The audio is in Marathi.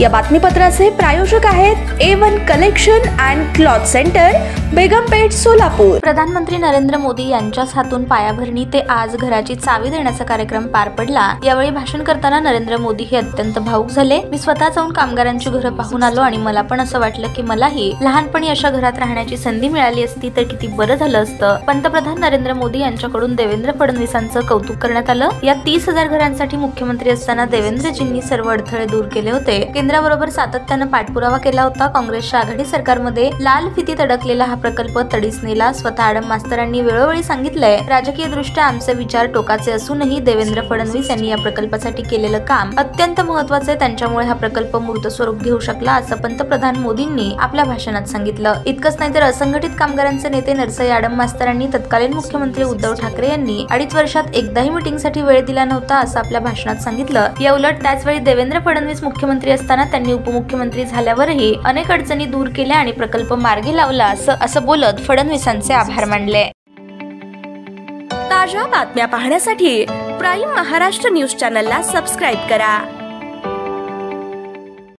या बातमीपत्राचे प्रायोजक आहेत A1 collection and cloth centre, Begumpeth, Solapur. प्रधानमंत्री नरेंद्र मोदी यांच्याच हातून पायाभरणी ते आज घराची चावी देण्याचा कार्यक्रम पार पडला। यावेळी भाषण करताना नरेंद्र मोदी हे अत्यंत भावुक झाले। मी स्वतः जाऊन कामगारांची घरं पाहून आलो आणि मला पण असं वाटलं की मलाही लहानपणी अशा घरात राहण्याची संधी मिळाली असती तर किती बरं झालं असतं। पंतप्रधान नरेंद्र मोदी यांच्याकडून देवेंद्र फडणवीसांचं कौतुक करण्यात आलं। या 30,000 घरांसाठी मुख्यमंत्री असताना देवेंद्रजींनी सर्व अडथळे दूर केले होते। केंद्राबरोबर सातत्यानं पाठपुरावा केला होता। काँग्रेसच्या आघाडी सरकारमध्ये लाल फितीत अडकलेला हा प्रकल्प तडीस नेला। स्वतः आडम मास्तरांनी वेळोवेळी सांगितलंय, राजकीय दृष्ट्या आमचे विचार टोकाचे असूनही देवेंद्र फडणवीस यांनी या प्रकल्पासाठी केलेलं काम अत्यंत महत्त्वाचे, त्यांच्यामुळे हा प्रकल्प मूर्त स्वरूप घेऊ शकला, असं पंतप्रधान मोदींनी आपल्या भाषणात सांगितलं। इतकंच नाही तर असंघटित कामगारांचे नेते नरसई आडम मास्तरांनी तत्कालीन मुख्यमंत्री उद्धव ठाकरे यांनी 2.5 वर्षात एकदाही मीटिंगसाठी वेळ दिला नव्हता, असं आपल्या भाषणात सांगितलं। या उलट त्याचवेळी देवेंद्र फडणवीस मुख्यमंत्री असताना त्यांनी उपमुख्यमंत्री झाल्यावरही अनेक अडचणी दूर केल्या आणि प्रकल्प मार्गी लावला, असं बोलत फडणवीसांचे आभार मानले। ताज्या बातम्या पाहण्यासाठी प्राईम महाराष्ट्र न्यूज चॅनलला सबस्क्राईब करा।